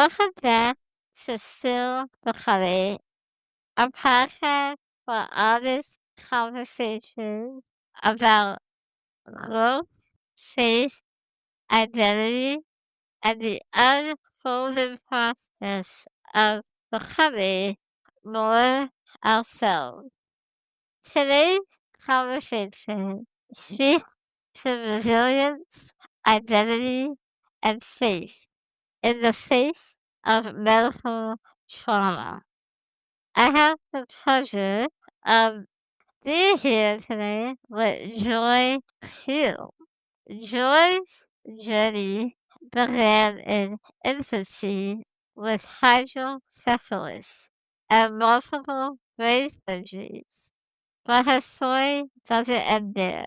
Welcome back to Still the Honey, a podcast for honest conversations about growth, faith, identity, and the unfolding process of becoming more ourselves. Today's conversation speaks to resilience, identity, and faith in the face of medical trauma. I have the pleasure of being here today with Joy Kue. Joy's journey began in infancy with hydrocephalus and multiple brain surgeries, but her story doesn't end there.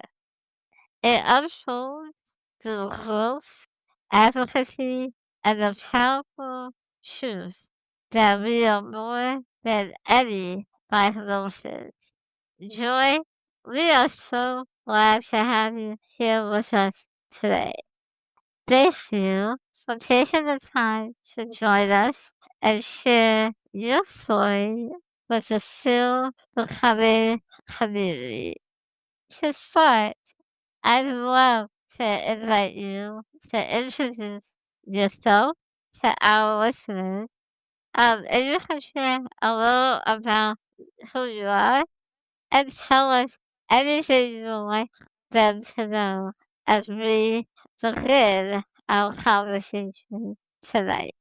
It unfolds through growth, advocacy, and the powerful truth that we are more than any diagnosis. Joy, we are so glad to have you here with us today. Thank you for taking the time to join us and share your story with the still becoming community. To start, I'd love to invite you to introduce yourself to our listeners. And you can share a little about who you are and tell us anything you would like them to know as we begin our conversation tonight.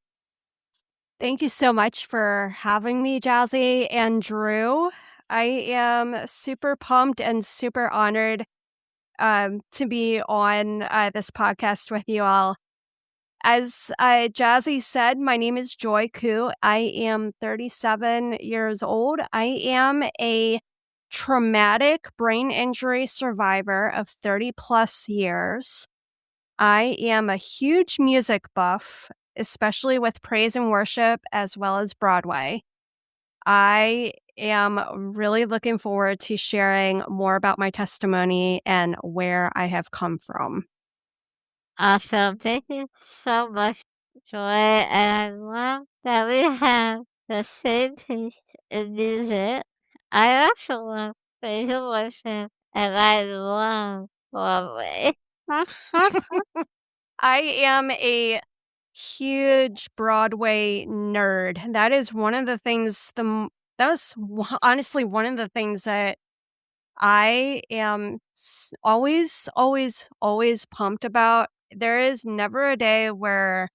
Thank you so much for having me, Jazzy and Drew. I am super pumped and super honored to be on this podcast with you all. As Jazzy said, my name is Joi Kue. I am 37 years old. I am a traumatic brain injury survivor of 30 plus years. I am a huge music buff, especially with praise and worship as well as Broadway. I am really looking forward to sharing more about my testimony and where I have come from. Awesome. Thank you so much, Joy. And I love that we have the same taste in music. I also love praise and worship, and I love Broadway. I am a huge Broadway nerd. That is one of the things, honestly one of the things that I am always, always, always pumped about. There is never a day where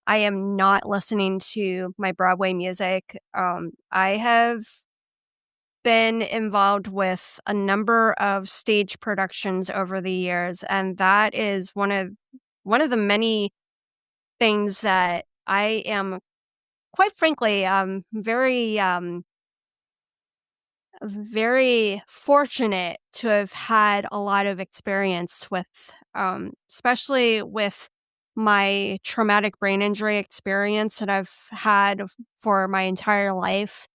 I am not listening to my Broadway music. I have been involved with a number of stage productions over the years, and that is one of the many things that I am, quite frankly, very fortunate to have had a lot of experience with, especially with my traumatic brain injury experience that I've had for my entire life.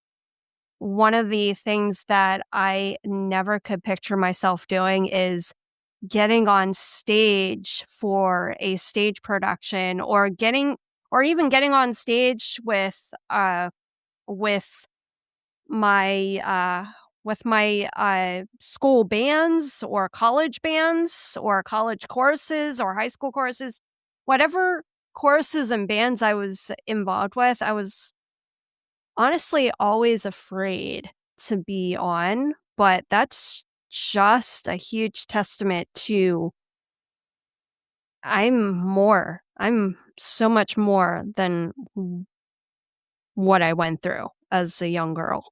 One of the things that I never could picture myself doing is getting on stage for a stage production or even getting on stage with my school bands or college choruses or high school choruses, whatever choruses and bands I was involved with. I was honestly always afraid to be on, but that's just a huge testament to I'm so much more than what I went through as a young girl.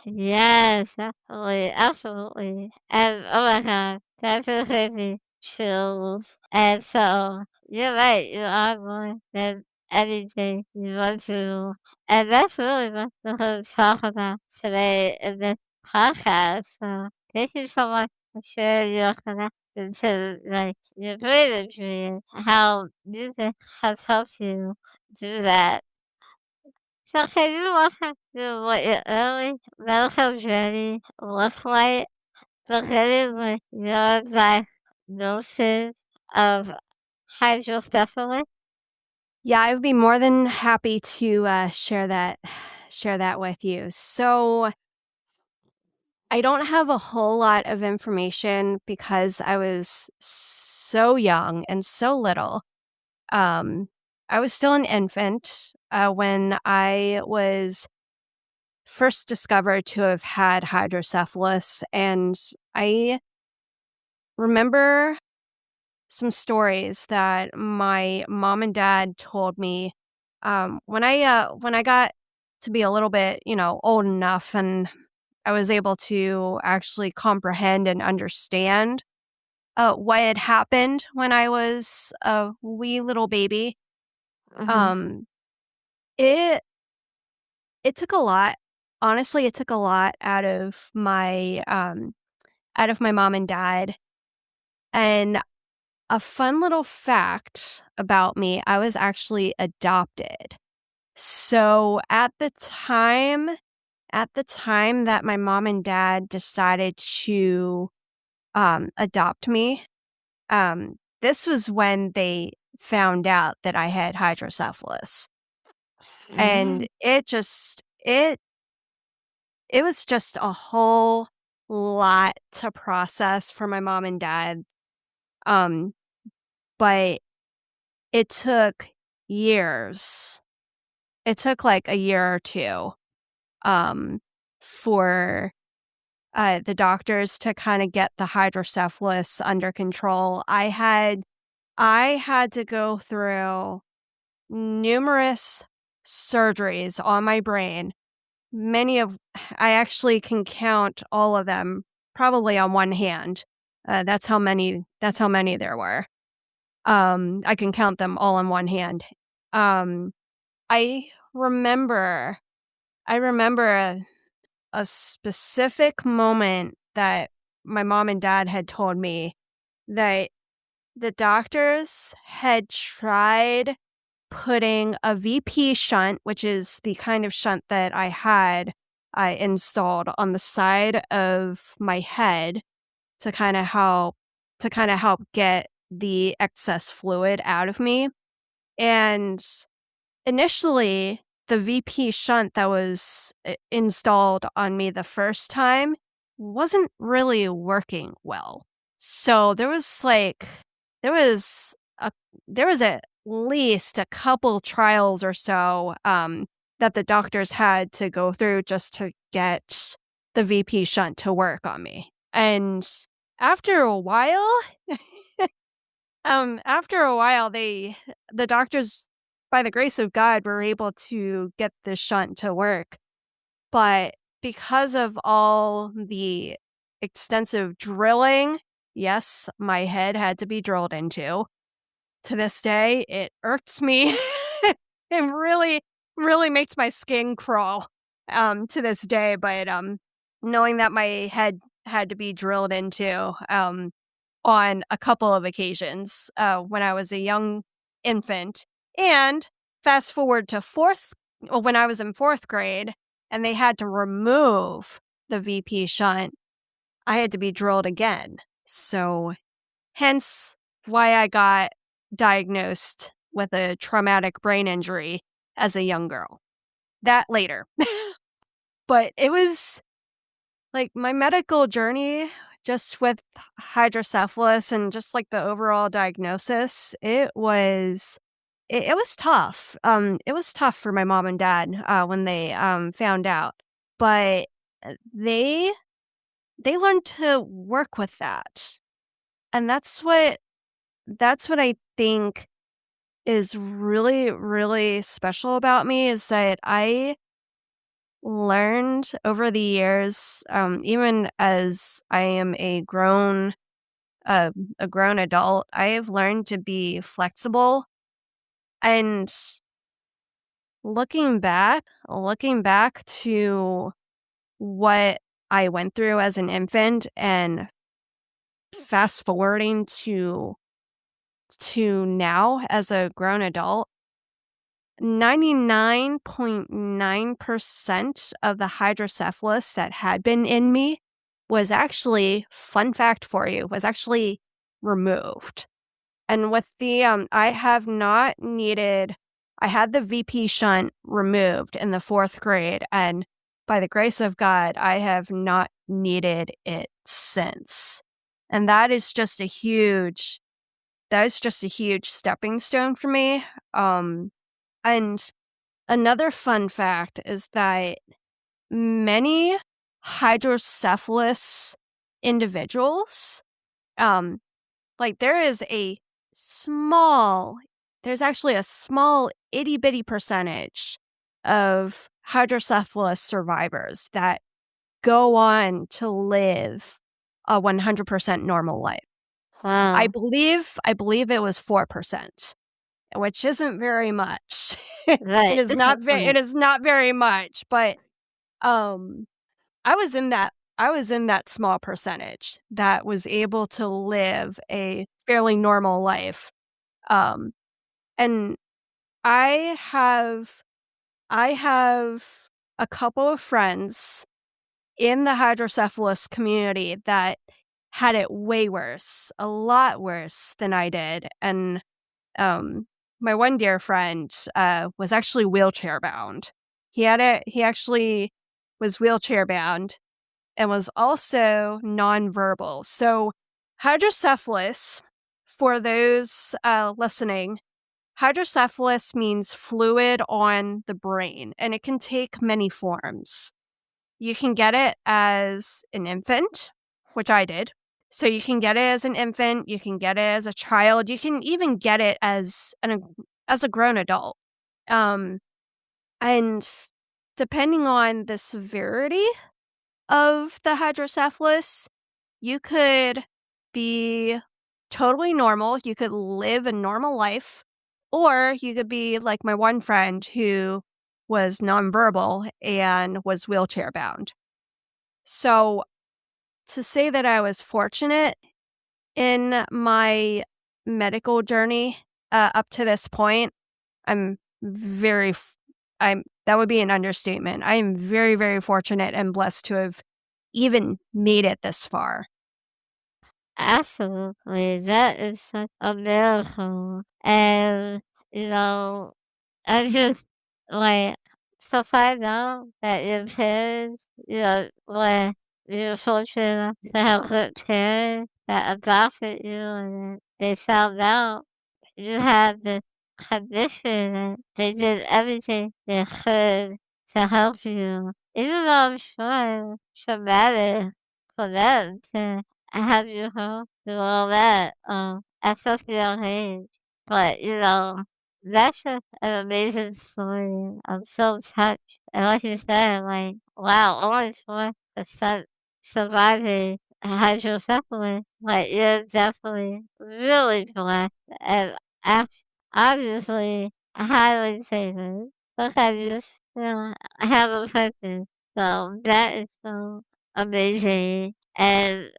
Yes, absolutely, absolutely. And oh my God, that just gave me chills. And so you're right, you are more than anything you want to. And that's really what we're going to talk about today in this podcast. So thank you so much for sharing your connection to like your brain injury and how music has helped you do that. So can you walk us through what your early medical journey looked like, beginning with your diagnosis of hydrocephalus? Yeah, I would be more than happy to share that with you. So I don't have a whole lot of information because I was so young and so little. Um, I was still an infant when I was first discovered to have had hydrocephalus, and I remember some stories that my mom and dad told me when I got to be a little bit, old enough, and I was able to actually comprehend and understand what had happened when I was a wee little baby. Mhm. Um, it it took a lot. Honestly, it took a lot out of my mom and dad. And a fun little fact about me, I was actually adopted. So at the time that my mom and dad decided to adopt me, this was when they found out that I had hydrocephalus. And Mhm. it was just a whole lot to process for my mom and dad. Um, but it took years. It took like a year or two um, for the doctors to kind of get the hydrocephalus under control. I had to go through numerous surgeries on my brain. Many of I actually can count all of them probably on one hand. That's how many there were. I can count them all on one hand. Um, I remember I remember a specific moment that my mom and dad had told me that the doctors had tried putting a VP shunt, which is the kind of shunt that I had installed on the side of my head to kind of help get the excess fluid out of me. And initially, the VP shunt that was installed on me the first time wasn't really working well. So there was a there was at least a couple trials or so that the doctors had to go through just to get the VP shunt to work on me. And after a while, after a while, the doctors, by the grace of God, were able to get the shunt to work. But because of all the extensive drilling, yes, my head had to be drilled into. To this day, it irks me. It really makes my skin crawl, to this day. But knowing that my head had to be drilled into, on a couple of occasions when I was a young infant. And fast forward to when I was in fourth grade and they had to remove the VP shunt, I had to be drilled again. So, hence why I got diagnosed with a traumatic brain injury as a young girl. That later. But it was like, my medical journey just with hydrocephalus and just, like, the overall diagnosis, it was tough. It was tough for my mom and dad, when they, found out, but, they learned to work with that, and that's what I think is really, really special about me is that I learned over the years, even as I am a grown adult, I have learned to be flexible. And looking back to what I went through as an infant and fast forwarding to now as a grown adult, 99.9% of the hydrocephalus that had been in me was actually, fun fact for you, was actually removed. And with the, I have not needed I had the VP shunt removed in the 4th grade, and by the grace of God, I have not needed it since. And that is just a huge stepping stone for me. And another fun fact is that many hydrocephalus individuals, like there's actually a small itty bitty percentage of hydrocephalus survivors that go on to live a 100% normal life. I Wow. believe it was 4%, which isn't very much. Right. It is not very much, but um I was in that small percentage that was able to live a fairly normal life. Um and I have a couple of friends in the hydrocephalus community that had it way worse, a lot worse than I did. And my one dear friend was actually wheelchair bound. He actually was wheelchair bound and was also nonverbal. So hydrocephalus, for those listening, hydrocephalus means fluid on the brain, and it can take many forms. You can get it as an infant, which I did. So you can get it as an infant, you can get it as a child, you can even get it as a grown adult. Um, and depending on the severity of the hydrocephalus, you could be totally normal, you could live a normal life, or you could be like my one friend who was nonverbal and was wheelchair bound. So to say that I was fortunate in my medical journey up to this point, I'm very I'm that would be an understatement. I am very, very fortunate and blessed to have even made it this far. Absolutely. That is such a miracle. And, you know, I just like so find out that your parents, when you're fortunate enough to have good parents that adopted you and they found out you had this condition and they did everything they could to help you. Even though I'm sure it's traumatic for them to have you home through all that at such a young age. But, that's just an amazing story. I'm so touched. And like you said, like, wow, only 4% surviving hydrocephalus. Like, you're definitely really blessed. And obviously, highly favored. Because you just, have a purpose. So that is so amazing. And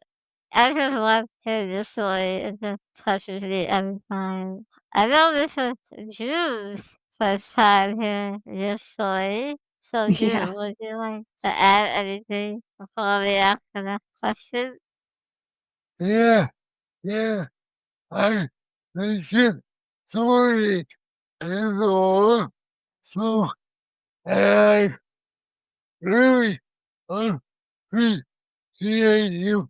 I just love hearing this story. It just touches me every time. I know this was Drew's first time hearing this story. So Yeah. Drew, would you like to add anything before we ask the next question? Yeah, yeah. I mentioned sorry and all. So I really appreciate you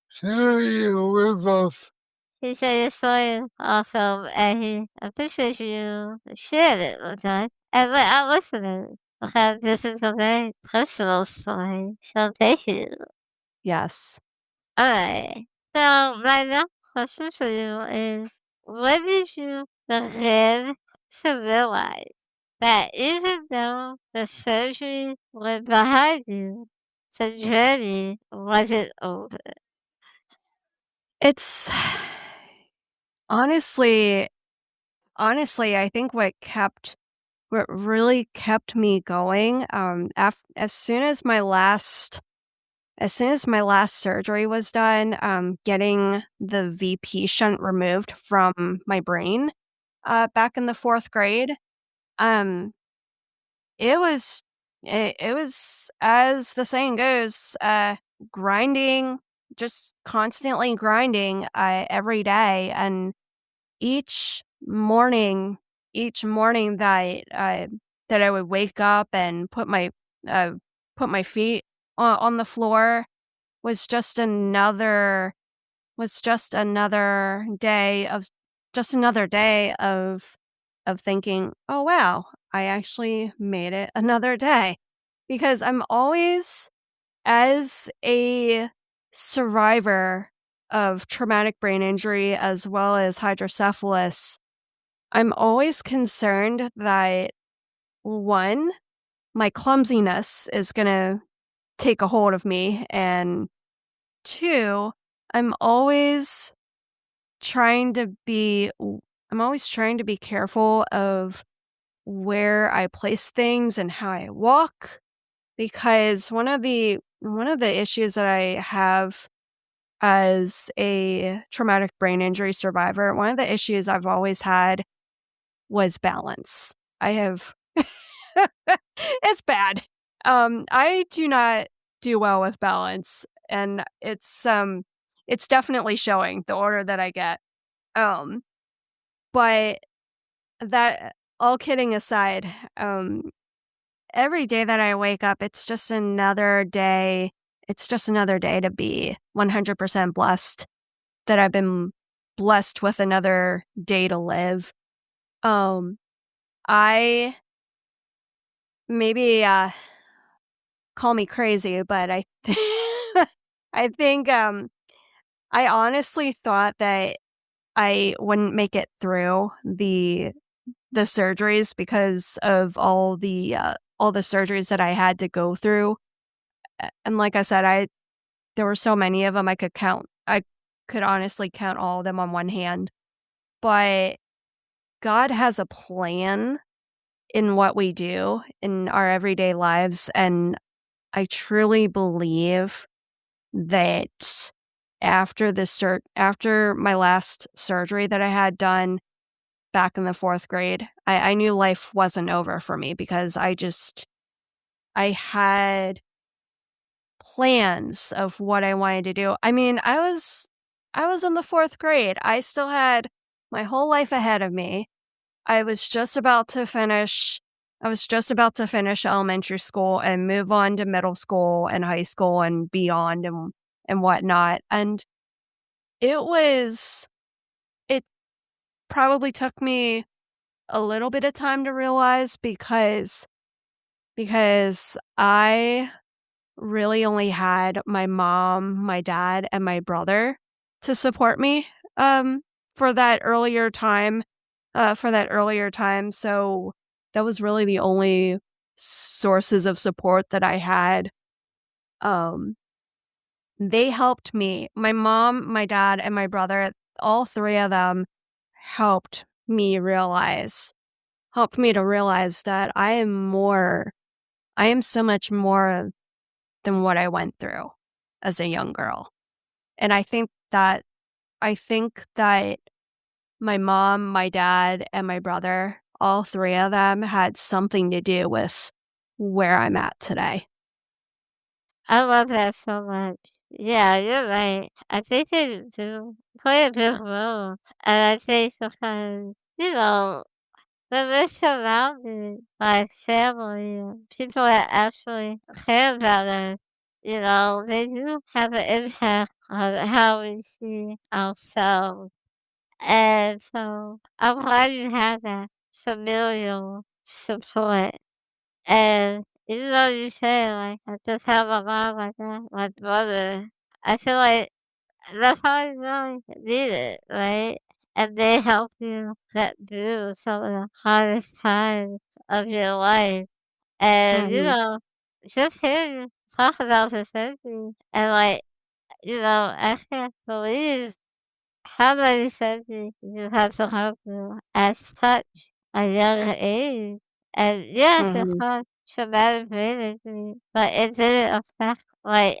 sharing it with us. He said your story is awesome and he appreciates you sharing it with us and with our listeners because this is a very personal story. So thank you. Yes. Alright. So my next question for you is when did you begin to realize that even though the surgery was behind you, the journey wasn't over? It's honestly, I think what really kept me going, as soon as my last surgery was done, getting the VP shunt removed from my brain, back in the 4th grade, um, it was, as the saying goes, grinding, just constantly grinding, every day, and each morning each morning that I would wake up and uh, put my feet on the floor was just another was just another day of thinking, "Oh, wow, I actually made it another day." Because I'm always as a survivor of traumatic brain injury as well as hydrocephalus, I'm always concerned that, 1, my clumsiness is gonna take a hold of me, and 2, I'm always trying to be I'm always trying to be careful of where I place things and how I walk, because one of the issues that I have as a traumatic brain injury survivor, one of the issues I've always had was balance. I have it's bad. I do not do well with balance, and it's definitely showing the older that I get. Um, but that all kidding aside, every day that I wake up, it's just another day. It's just another day to be 100% blessed that I've been blessed with another day to live. Um, I maybe call me crazy, but I I think I honestly thought that I wouldn't make it through the surgeries because of all the surgeries that I had to go through. And like I said, there were so many of them I could honestly count all of them on one hand. But God has a plan in what we do in our everyday lives, and I truly believe that after my last surgery that I had done back in the 4th grade, I knew life wasn't over for me because I had plans of what I wanted to do. I mean, I was in the 4th grade. I still had my whole life ahead of me. I was just about to finish elementary school and move on to middle school and high school and beyond and whatnot. And it probably took me a little bit of time to realize because I really only had my mom, my dad, and my brother to support me um for that earlier time so that was really the only sources of support that I had. um they helped me. My mom, my dad, and my brother, all three of them helped me to realize that I am so much more than what I went through as a young girl. And I think that my mom, my dad, and my brother, all three of them had something to do with where I'm at today. I love that so much. Yeah, you're right. I think they do play a big role. And I think sometimes, when we're surrounded by family and people that actually care about us, they do have an impact on how we see ourselves. And so I'm glad you have that familial support. And even though you say, like, I just have a mom like that, my brother, I feel like that's how you really need it, right? And they help you get through some of the hardest times of your life. And, Mhm. just hearing you talk about the surgery and, like, I can't believe how many surgeries you have to go through at such a young age. And yes, it Mhm. caused traumatic brain injury, but it didn't affect, like,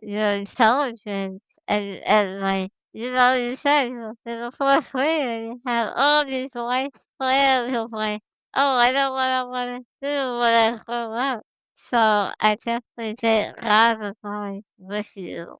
your intelligence and like, you said, in the 4th grade, you had all these life plans of like, "Oh, I know what I wanna do when I grow up." So, I definitely think God was always with you,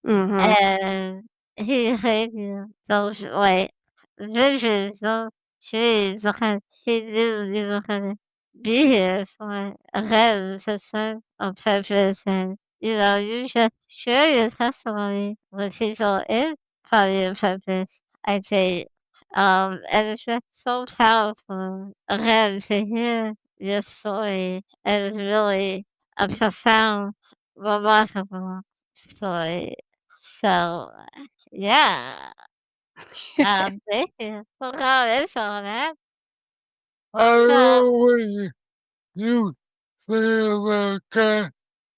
Mhm. and He gave you those, like, visions, those she knew we were gonna be here for a rem to serve a purpose, and you just share your testimony with people in probably a purpose, I think. And it's just so powerful again to hear your story. And it's really a profound, remarkable story. So yeah. Thank you for coming on that. I So love when you say about God.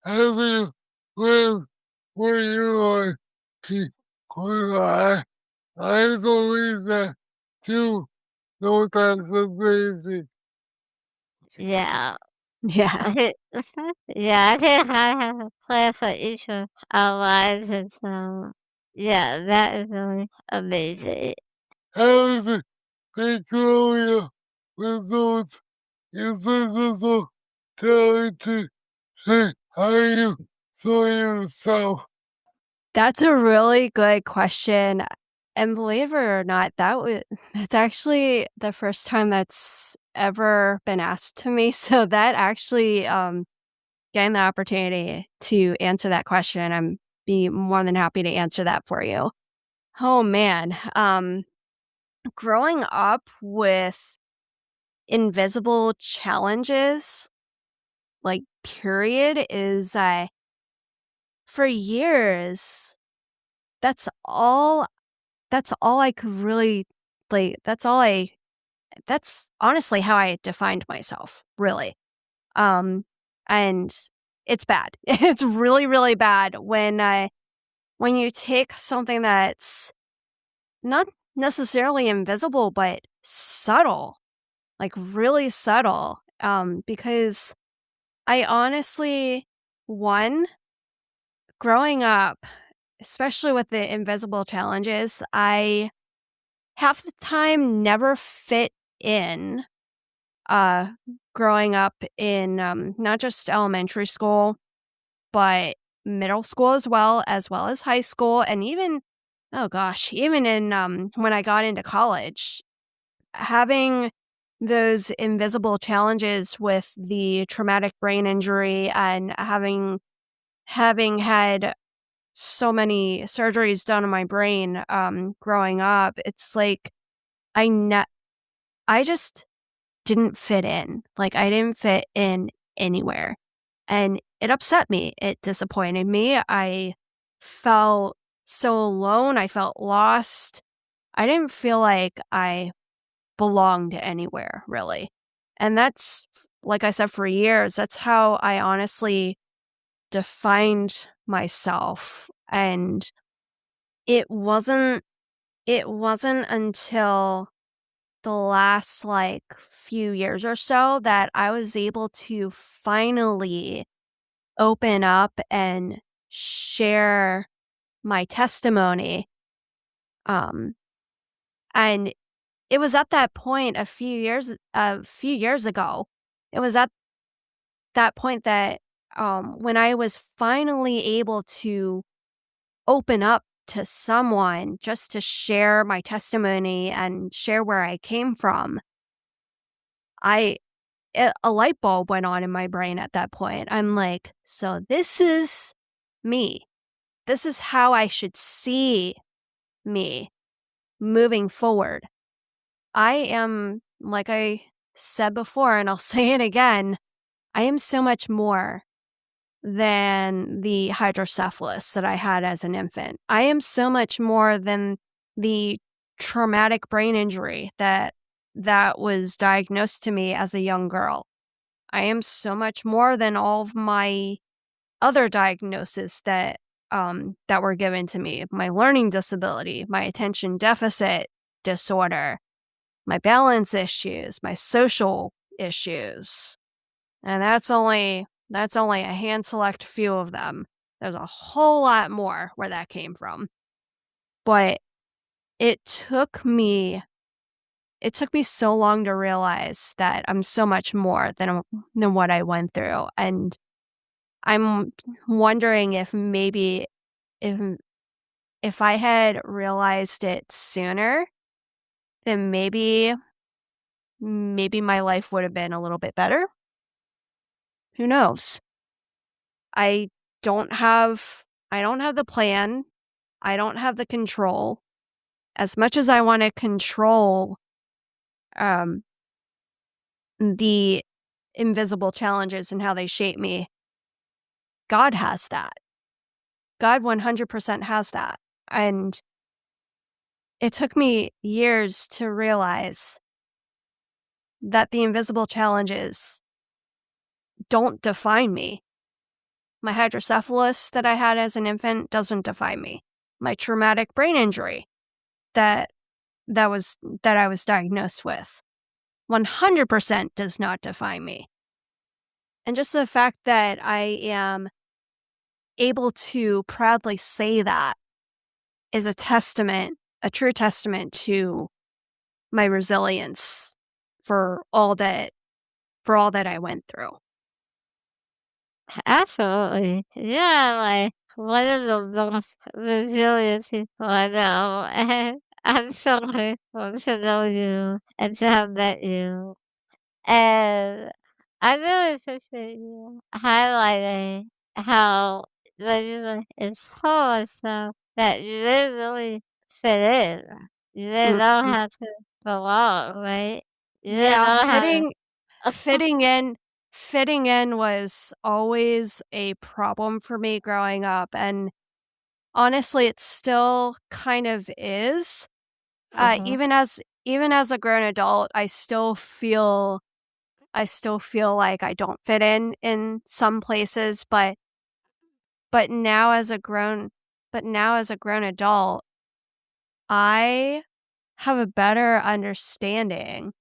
Have you lived where you are to cry? I believe that too. No, that's amazing. yeah. Yeah. Yeah, I think I have a plan for each of our lives, and so yeah, that is really amazing. Have Victoria with those invisible talent to say how you saw yourself. That's a really good question. And believe it or not, that's actually the first time that's ever been asked to me. So that actually getting the opportunity to answer that question, I'm be more than happy to answer that for you. Oh man. Growing up with invisible challenges, like period, is for years, that's all I could really like that's honestly how I defined myself, really. Um and it's bad. It's really, really bad when you take something that's not necessarily invisible but subtle, like really subtle. Because I honestly, one, growing up, especially with the invisible challenges, I half the time never fit in. Uh, Growing up in not just elementary school, but middle school as well as high school, and even oh gosh, even in when I got into college, having those invisible challenges with the traumatic brain injury and having had so many surgeries done on my brain growing up, it's like I ne- I just didn't fit in. Like I didn't fit in anywhere. And it upset me. It disappointed me. I felt so alone. I felt lost. I didn't feel like I belonged anywhere, really. And that's, like I said, for years, that's how I honestly defined myself. And it wasn't it wasn't until the last like few years or so that I was able to finally open up and share my testimony. Um and it was at that point a few years ago. It was at that point that when I was finally able to open up to someone just to share my testimony and share where I came from, I a light bulb went on in my brain at that point. I'm like, so this is me. This is how I should see me moving forward. I am, like I said before, and I'll say it again, I am so much more than the hydrocephalus that I had as an infant. I am so much more than the traumatic brain injury that was diagnosed to me as a young girl. I am so much more than all of my other diagnoses that were given to me. My learning disability, my attention deficit disorder, my balance issues, my social issues. And that's only a hand select few of them. There's a whole lot more where that came from. But it took me so long to realize that I'm so much more than what I went through. And I'm wondering if maybe if if I had realized it sooner, then maybe maybe my life would have been a little bit better. Who knows? I don't have the plan. I don't have the control. As much as I want to control um, the invisible challenges and how they shape me, God has that. God 100% has that. And it took me years to realize that the invisible challenges don't define me. My hydrocephalus that I had as an infant doesn't define me. My traumatic brain injury that I was diagnosed with 100% does not define me. And just the fact that I am able to proudly say that is a true testament to my resilience for all that I went through. Absolutely. Yeah, like one of the most resilient people I know. And I'm so grateful to know you and to have met you. And I really appreciate you highlighting how when you were in school and stuff that you didn't really fit in. You didn't know Mhm. how to belong, right? You didn't Yeah, know how to fitting in was always a problem for me growing up, and honestly, it still kind of is. uh-huh. Even as a grown adult, I still feel like I don't fit in some places, but now as a grown adult, I have a better understanding.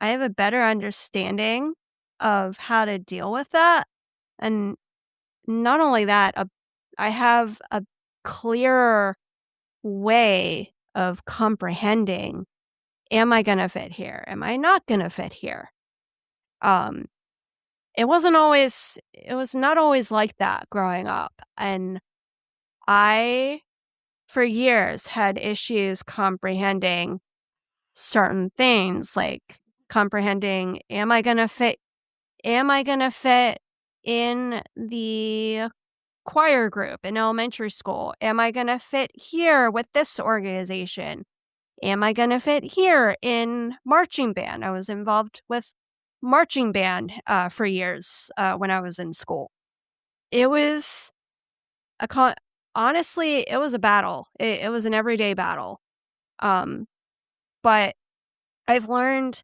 I have a better understanding of how to deal with that. And not only that, I have a clearer way of comprehending, am I going to fit here? Am I not going to fit here? Um, it was not always like that growing up. And I, for years, had issues comprehending certain things, like comprehending, am I going to fit in the choir group in elementary school? Am I going to fit here with this organization? Am I going to fit here in marching band? I was involved with marching band for years when I was in school. It was honestly, it was a battle. It was an everyday battle. But I've learned,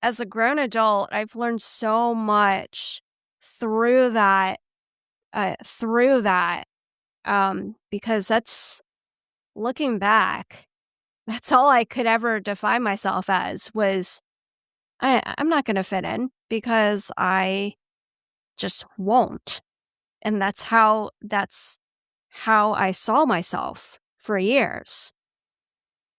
as a grown adult, I've learned so much through that, because looking back, that's all I could ever define myself as was, I'm not going to fit in because I just won't. And that's how I saw myself for years.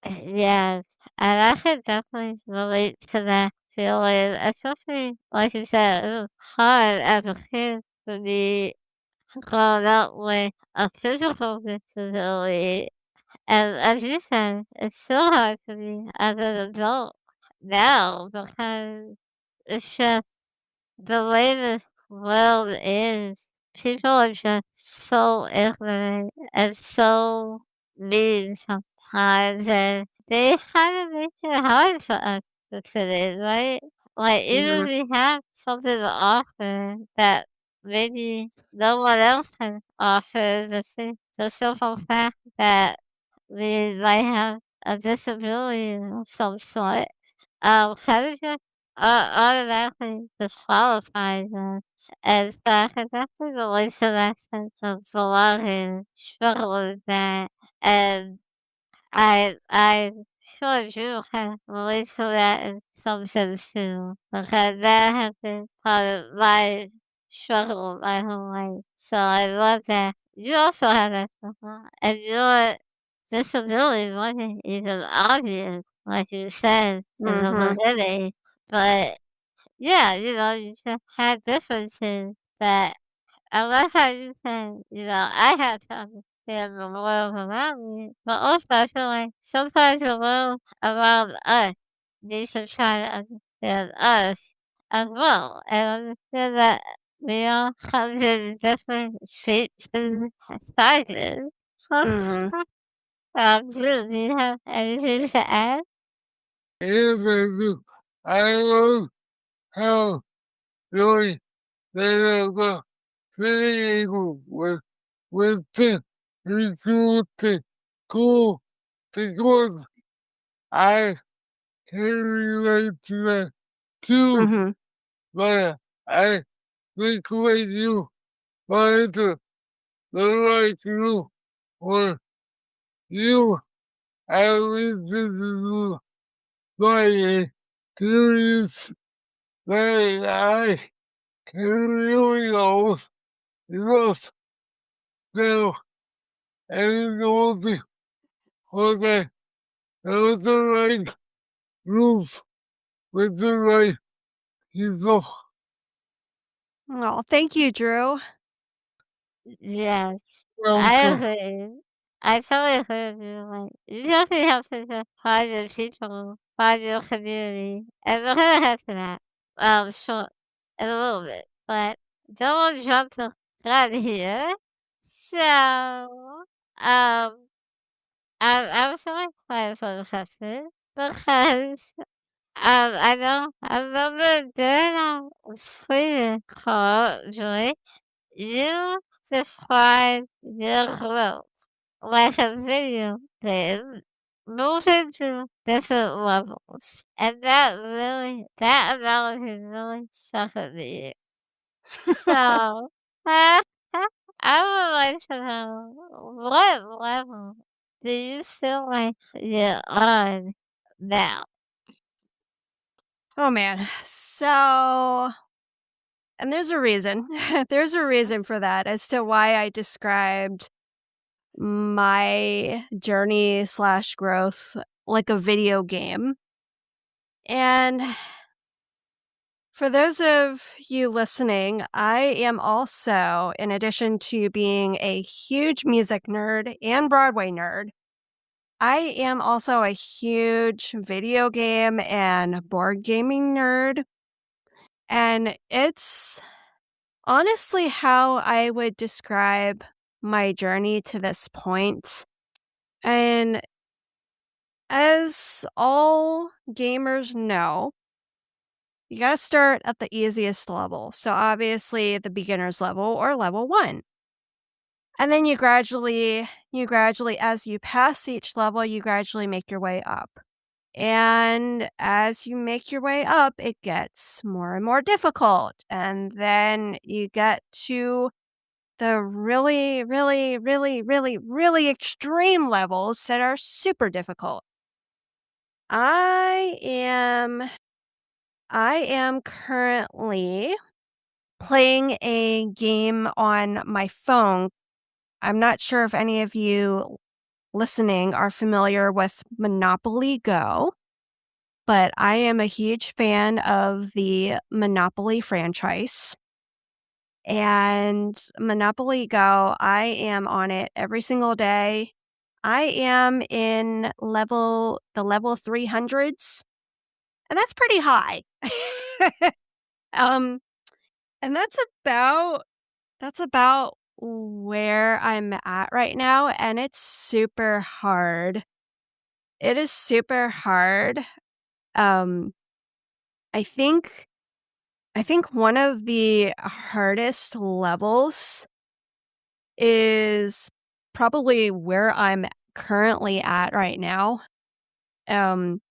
Yes, and I can definitely relate to that feeling, especially like you said, it was hard as a kid to be grown up with a physical disability. And as you said, it's still hard to me as an adult now because it's just the way this world is. People are just so ignorant and so mean sometimes, and they kind of make it hard for us to fit in, right? Like, even Mhm. if we have something to offer that maybe no one else can offer, the simple fact that we might have a disability of some sort, kind of just automatically disqualifies us. And so I can definitely relate to that sense of belonging, struggle with that. And I sure do kind of relate to that in some sense too, because that has been part of my struggle my whole life. So I love that. You also have that struggle, and your disability wasn't even obvious, like you said in the Mhm. beginning. But yeah, you just had differences that I love how you said, I have to understand the world around me, but also I feel like sometimes the world around us they should try to understand us as well, and understand that we all come in different shapes and sizes. Mhm. Do you have anything to add? Yes, I do. I love how Joy said about being able with the recruiting cool because I can relate to that too. Mhm. But I think when you find the right you or you have this by curious that I can really know enough now and know the okay, that was the right roof with the right people. Well, thank you, Drew. Yes, I Welcome. agree. I totally agree with you. Like, you definitely have to find your people, find your community, and we're gonna head to that, short in a little bit. But don't want to jump the gun here. So, I'm so excited for the question because I know I remember during our screening call, Joy, you described your growth like a video game moving through different levels. And that analogy really stuck with me. So, I would like to know what level do you feel like you're on now? Oh, man. So and there's a reason. There's a reason for that as to why I described my journey/growth like a video game. And for those of you listening, I am also, in addition to being a huge music nerd and Broadway nerd, I am also a huge video game and board gaming nerd. And it's honestly how I would describe my journey to this point. And as all gamers know, you gotta start at the easiest level. So obviously the beginner's level or level 1. And then you gradually, as you pass each level, you gradually make your way up. And as you make your way up, it gets more and more difficult. And then you get to the really, really, really, really, really extreme levels that are super difficult. I am I am currently playing a game on my phone. I'm not sure if any of you listening are familiar with Monopoly Go, but I am a huge fan of the Monopoly franchise. And Monopoly Go, I am on it every single day. I am in the level 300s, and that's pretty high. um, and that's about where I'm at right now, and it's super hard. It is super hard. Um, I think I think one of the hardest levels is probably where I'm currently at right now. Um,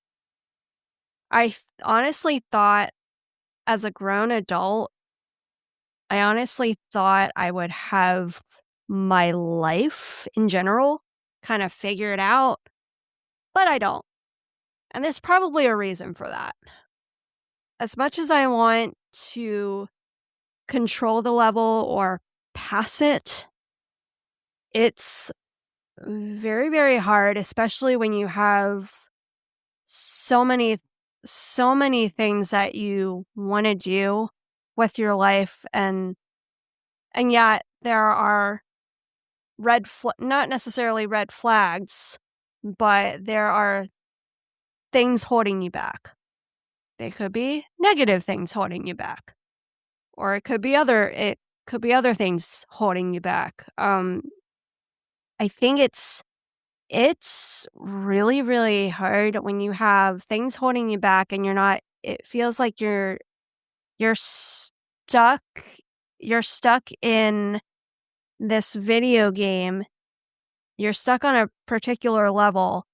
honestly thought as a grown adult, I honestly thought I would have my life in general kind of figured out, but I don't. And there's probably a reason for that. As much as I want to control the level or pass it, it's very, very hard, especially when you have so many so many things that you want to do with your life, and yet there are not necessarily red flags, but there are things holding you back. They could be negative things holding you back. Or it could be other things holding you back. I think it's really, really hard when you have things holding you back and it feels like you're stuck you're stuck in this video game. You're stuck on a particular level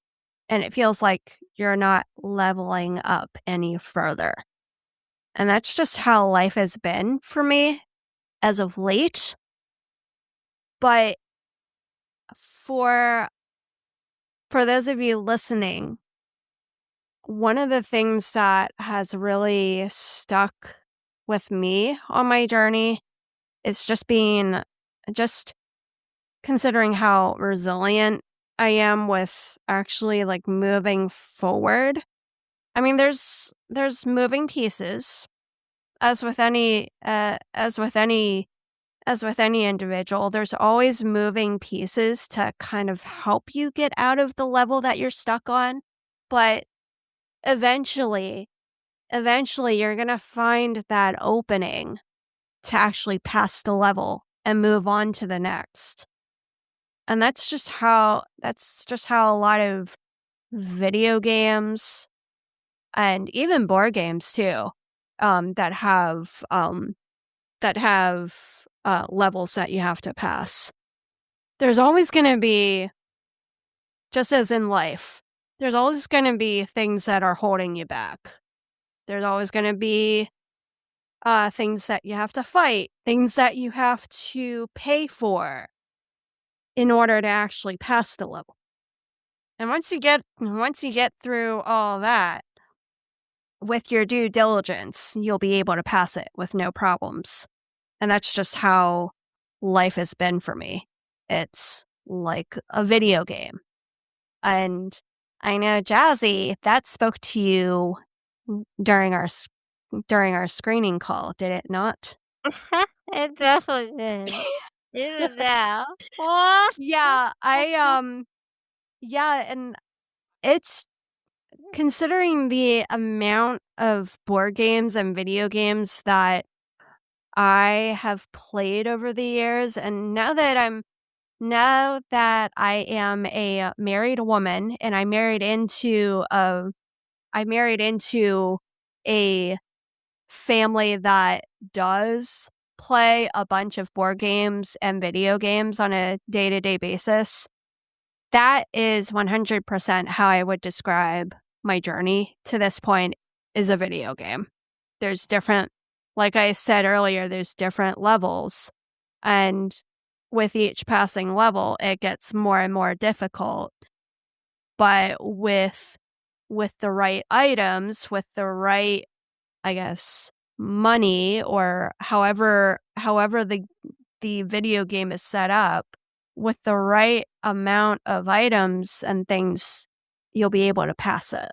and it feels like you're not leveling up any further. And that's just how life has been for me as of late. But for those of you listening, one of the things that has really stuck with me on my journey is just considering how resilient I am with actually like moving forward. I mean, there's moving pieces as with any individual. There's always moving pieces to kind of help you get out of the level that you're stuck on. But eventually you're going to find that opening to actually pass the level and move on to the next. And that's just how a lot of video games and even board games too, that have levels that you have to pass. There's always going to be, just as in life, there's always going to be things that are holding you back. There's always going to be things that you have to fight, things that you have to pay for in order to actually pass the level. And once you get through all that, with your due diligence, you'll be able to pass it with no problems. And that's just how life has been for me. It's like a video game. And I know, Jazzy, that spoke to you during our screening call, did it not? It definitely did. Even now. What? Yeah, yeah, and it's considering the amount of board games and video games that I have played over the years, and now that I am a married woman and I married into a family that does play a bunch of board games and video games on a day-to-day basis, that is 100% how I would describe my journey to this point, is a video game. There's different, like I said earlier, there's different levels. And with each passing level, it gets more and more difficult. But with the right items, with the right, I guess, money, or however the video game is set up, with the right amount of items and things, you'll be able to pass it.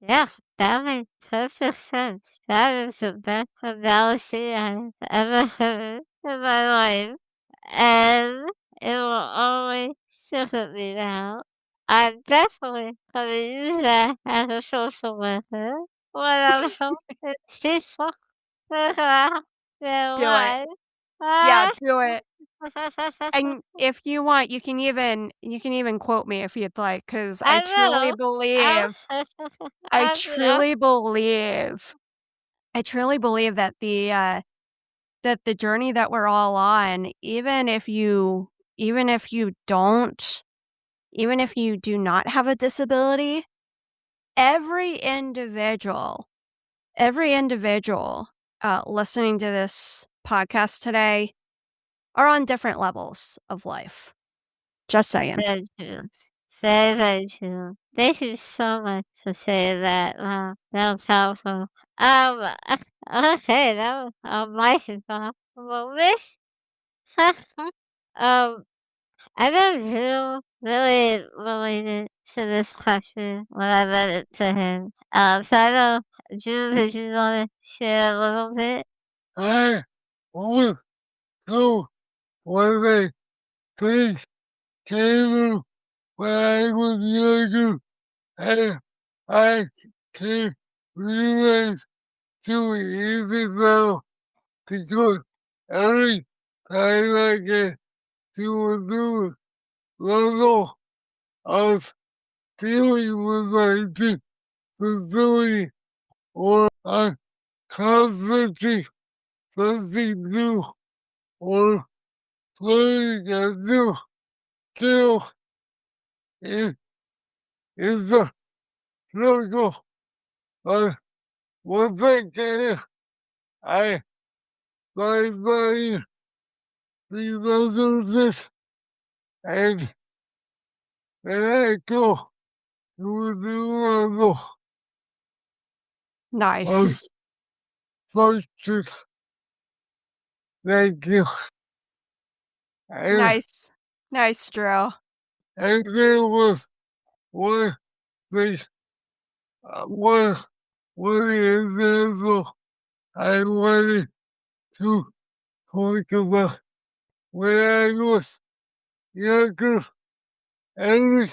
Yeah, that makes perfect sense. That is the best analogy I've ever heard in my life. And it will always stick with me now. I'm definitely gonna use that as a social method when I'm helping people figure out their Do it. life. Yeah, Ah. do it. And if you want, you can even quote me if you'd like, because I I truly will. believe I will. that the journey that we're all on, even if you do not have a disability, every individual listening to this podcast today are on different levels of life. Just saying. Very true. Very, very true. Thank you so much for saying that. Wow, that was powerful. Okay, that was my thought. Well, this, I don't feel really related to this question when I read it to him. So I know, Drew, did you want to share a little bit? I want to what they think can when I was younger, and I can realize too easy now because every time I get to a new level of dealing with my disability or I'm constantly something new or learning a new skill is, is a struggle. But once I get it, I my body remembers it and then I go to a new level of Nice. function. Thank you. And, Nice. Nice, Drew. and there was one thing, one, one example I wanted to talk about. When I was younger, every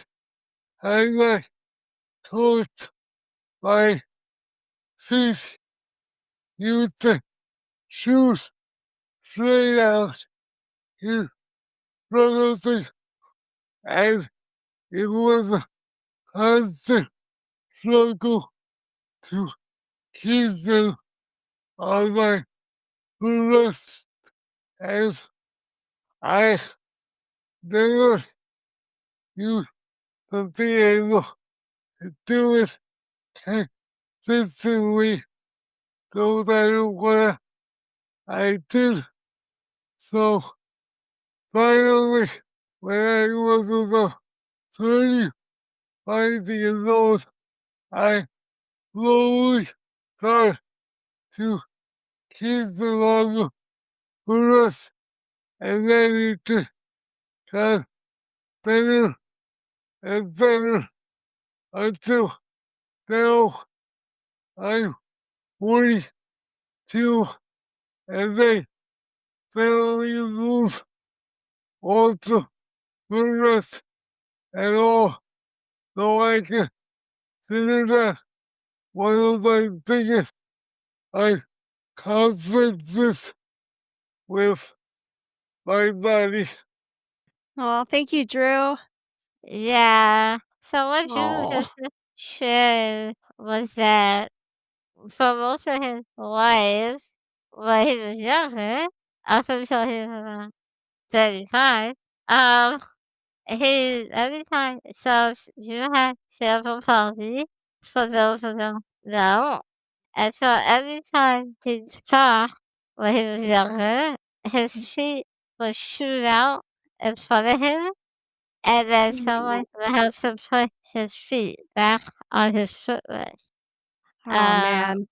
time I touched my feet, used to shoot straight out in front of the, and it was a constant struggle to keep them on my wrist, and I never used to be able to do it consistently, no matter what I did. So finally, when I was about 35 years old, I slowly started to keep them on the wrist, and then it just got better and better until now I'm 42 and they barely move onto the wrist at all. So I consider that one of my biggest conflicts with my body. Oh, thank you, Drew. Yeah. So what Drew Oh. just shared was that for most of his life, when he was younger, up until he was around 35, um, he every time you had cerebral palsy, for those who don't know. And so every time he saw when he was younger, his feet would shoot out in front of him, and then Mhm. someone would have to put his feet back on his footrest. Oh, Um, man.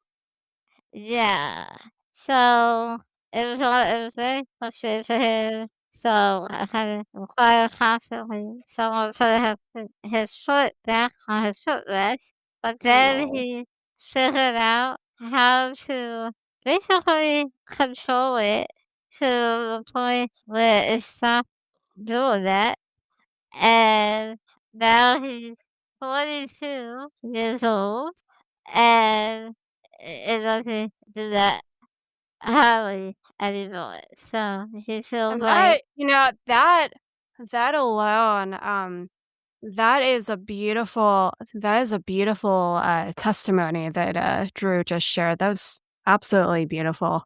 yeah. So it was very frustrating for him. So I kind of required constantly someone put his foot back on his footrest. But then Oh. he figured out how to basically control it to the point where it stopped doing that. And now he's 42 years old and it doesn't do that hardly anymore. So he feels And like, that alone, that is a beautiful, testimony that, Drew just shared. That was absolutely beautiful.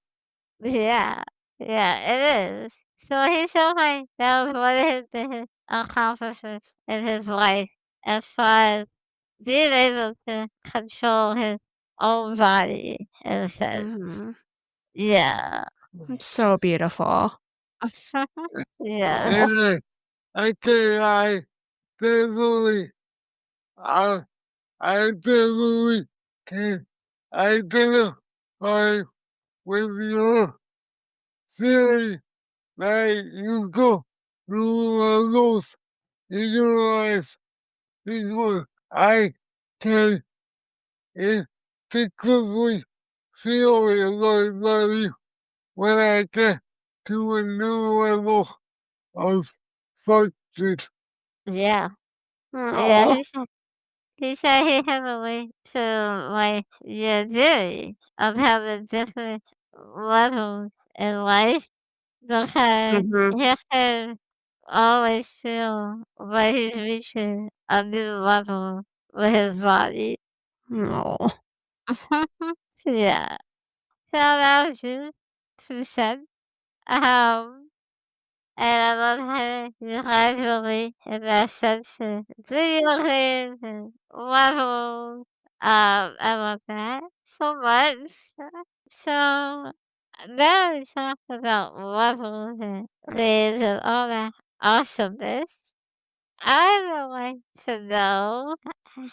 yeah, yeah, it is. So he feels like that was one of his accomplishments in his life as far as being able to control his own body in a sense. Mhm. Yeah. So beautiful. Yeah. Oh. And I think definitely, I, I definitely can identify with your theory that you go through levels in your life because I can instinctively feel it in my body when I get to a new level of function. Yeah. Yeah, Oh. he said. he said he had a way to, like, your theory of having different levels in life because Mhm. he can always feel like he's reaching a new level with his body. Oh. Yeah. So that was you, 2 cents. Um, and I love how you guys relate in that sense to video games and levels. I love that so much. So now we talk about levels and games and all that awesomeness. I would like to know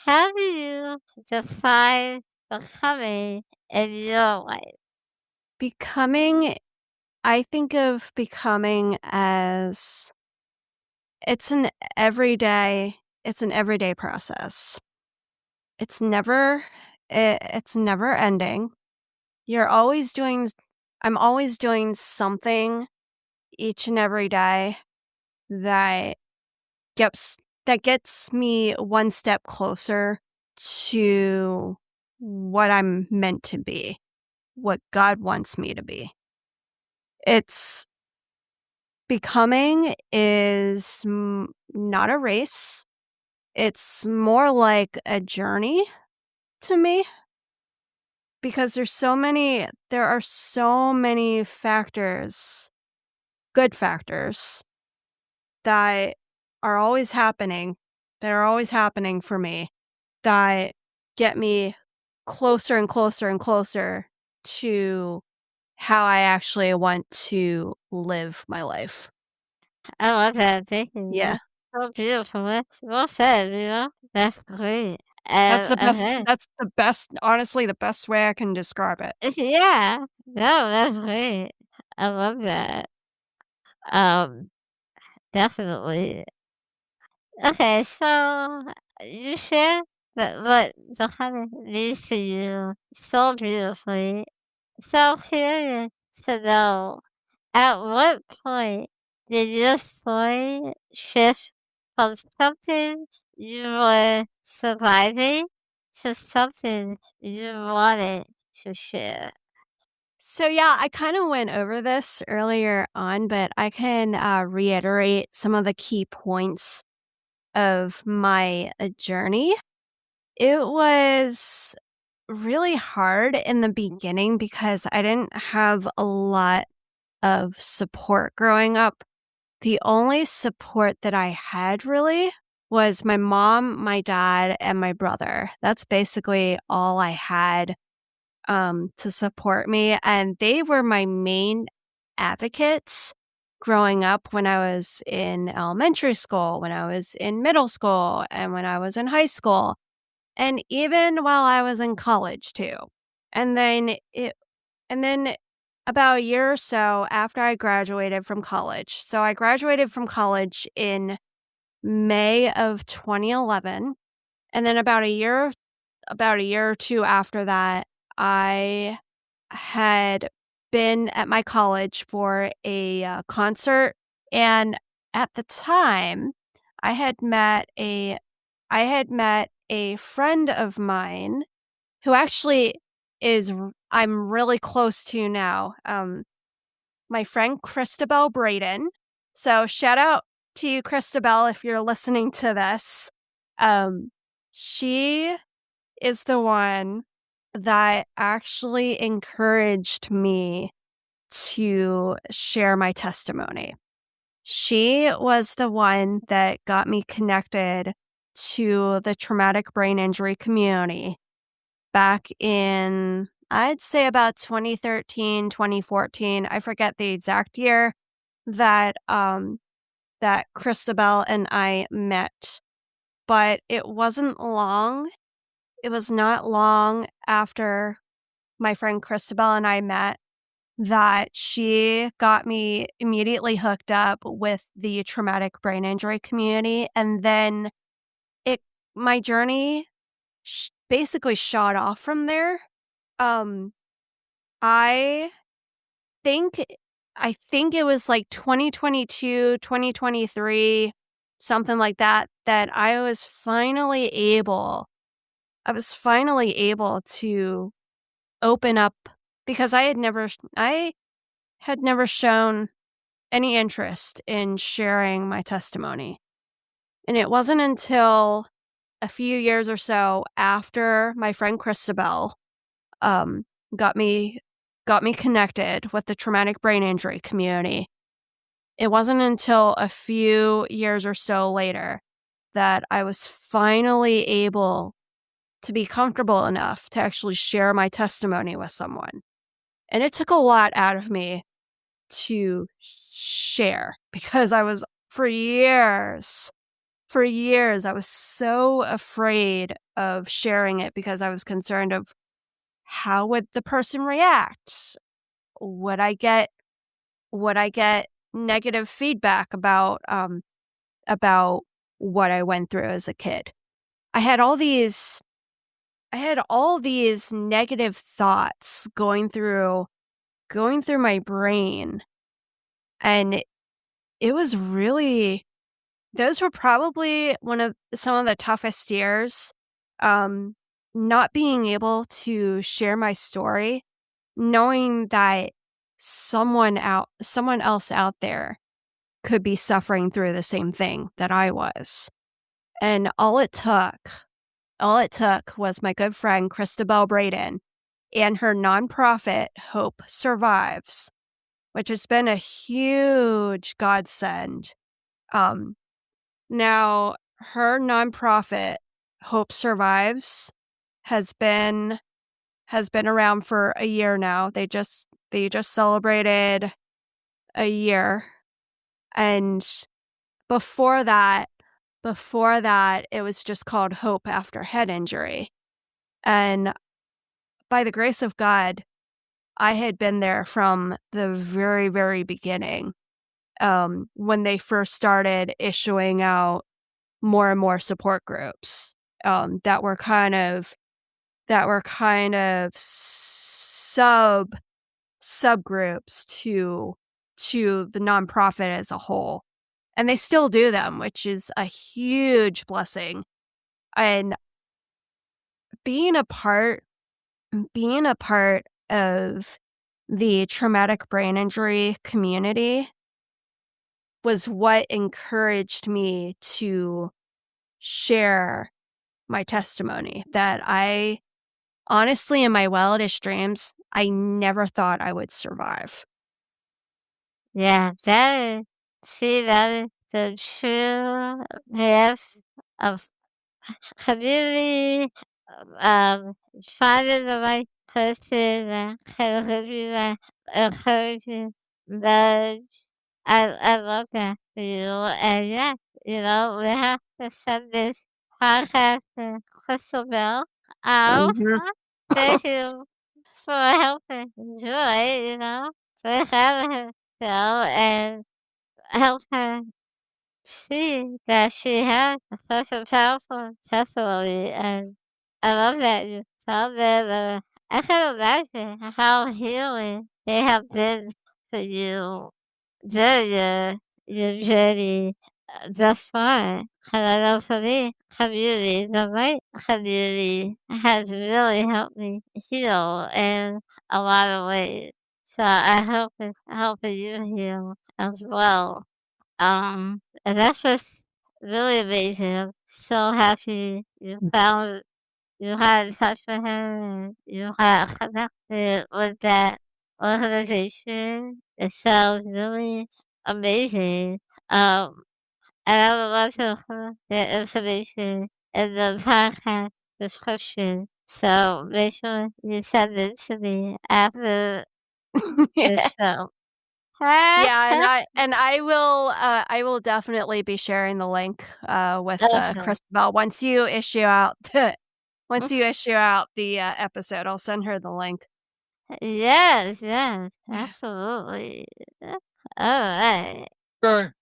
how do you define becoming in your life? Becoming I think of becoming as it's an it's an everyday process. It's never it's never ending. You're always doing I'm always doing something each and every day that gets that gets me one step closer to what I'm meant to be, what God wants me to be. It's becoming is not a race. It's more like a journey to me because there are so many factors, good factors that are always happening, that are always happening for me that get me closer and closer and closer to how I actually want to live my life. I love that. Thank you. Yeah. That's so beautiful. That's well said, That's great. And okay. That's the best honestly, the best way I can describe it. Yeah. No, that's great. I love that. Um, definitely. Okay, so you shared that what the honey means to you so beautifully. So curious to know at what point did your story shift from something you were surviving to something you wanted to share? So, yeah, I kind of went over this earlier on, but I can reiterate some of the key points of my journey. It was really hard in the beginning because I didn't have a lot of support growing up. The only support that I had really was my mom, my dad, and my brother. That's basically all I had to support me. And they were my main advocates growing up when I was in elementary school, when I was in middle school, and when I was in high school, and even while I was in college too. And then and then about a year or so after I graduated from college. So I graduated from college in May of 2011, and then about a year or two after that, I had been at my college for a concert, and at the time, I had met a I had met a friend of mine who actually I'm really close to now. My friend Christabel Braden. So shout out to you, Christabel, if you're listening to this. She is the one that actually encouraged me to share my testimony. She was the one that got me connected to the traumatic brain injury community back in, I'd say about 2013, 2014. I forget the exact year that that Christabel and I met, but it wasn't long. It was not long after my friend Christabel and I met that she got me immediately hooked up with the traumatic brain injury community, and then it my journey basically shot off from there. Um, I think I think it was like 2022, 2023, something like that, that I was finally able I was finally able to open up because I had never shown any interest in sharing my testimony. And it wasn't until a few years or so after my friend Christabel um, got me connected with the traumatic brain injury community. It wasn't until a few years or so later that I was finally able to be comfortable enough to actually share my testimony with someone. And it took a lot out of me to share because I was for years I was so afraid of sharing it because I was concerned of how would the person react? Would I get negative feedback about what I went through as a kid? I had all these negative thoughts going through my brain, and it was really those were probably some of the toughest years, not being able to share my story, knowing that someone else out there could be suffering through the same thing that I was. And all it took was my good friend Christabel Braden and her nonprofit Hope Survives, which has been a huge godsend. Now her nonprofit Hope Survives has been around for a year now. They just celebrated a year. And before that, it was just called Hope After Head Injury. And by the grace of God, I had been there from the very, very beginning, when they first started issuing out more and more support groups, that were kind of subgroups to the nonprofit as a whole. And they still do them, which is a huge blessing. And being a part of the traumatic brain injury community was what encouraged me to share my testimony, that I honestly, in my wildest dreams, I never thought I would survive. Yeah, that is the true path of community, um, finding the right person that can give you that encouragement, nudge. I love that for you. And yeah, we have to send this podcast to Crystal Bell out. Mhm. Thank you for helping Joy, for having her and help her see that she has such a powerful testimony. And I love that you told them. I can imagine how healing they have been for you during your journey thus far. And I know for me, community, the right community has really helped me heal in a lot of ways. So I hope it's helping you heal as well. And that's just really amazing. I'm so happy you had in touch with her and you had connected with that organization. It sounds really amazing. Um, and I would love to include the information in the podcast description. So make sure you send it to me after the show. Yeah, I will definitely be sharing the link with Awesome. Christabel once you issue out the episode. I'll send her the link. Yes, yes, absolutely. All right. But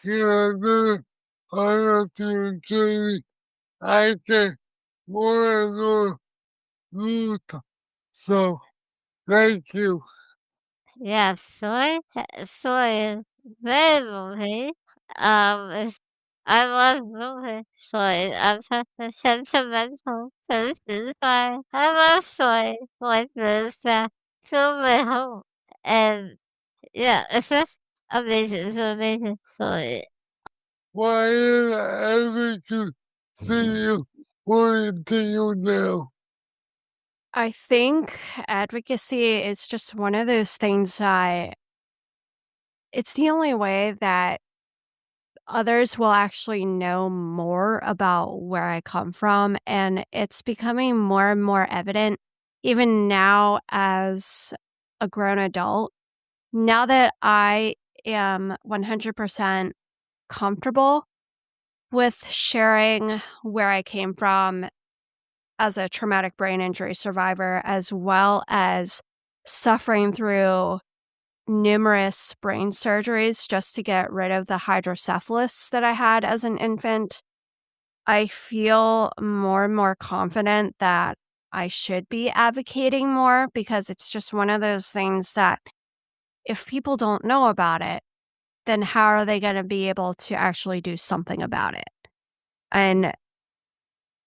here I have to enjoy I get more and more root. So thank you. Yeah, soy is very moving. I love moving, so I'm such a sentimental person. I love soy like this that fill my home. And yeah, it's just amazing. It's amazing. So Why is advocacy so important to you now? I think advocacy is just one of those things that it's the only way that others will actually know more about where I come from. And it's becoming more and more evident, even now as a grown adult. Now that I am 100% comfortable with sharing where I came from as a traumatic brain injury survivor, as well as suffering through numerous brain surgeries just to get rid of the hydrocephalus that I had as an infant, I feel more and more confident that I should be advocating more because it's just one of those things that if people don't know about it, then how are they going to be able to actually do something about it? And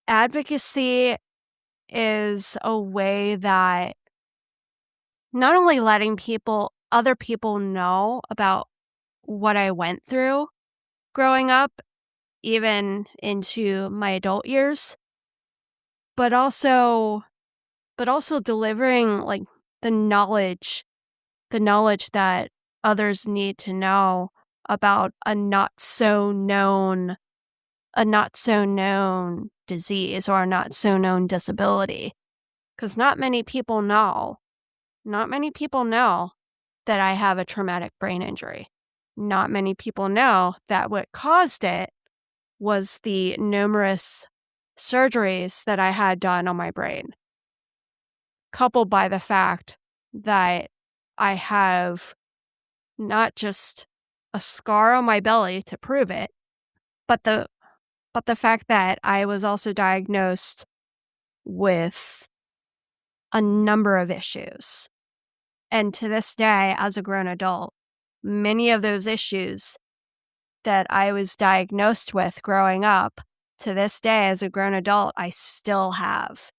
advocacy is a way that not only letting other people know about what I went through growing up, even into my adult years, but also delivering like the knowledge that others need to know about a not so known disease or a not so known disability. Because not many people know that I have a traumatic brain injury. Not many people know that what caused it was the numerous surgeries that I had done on my brain, coupled by the fact that I have not just a scar on my belly to prove it, but the fact that I was also diagnosed with a number of issues. And to this day, as a grown adult, many of those issues that I was diagnosed with growing up, to this day, as a grown adult, I still have.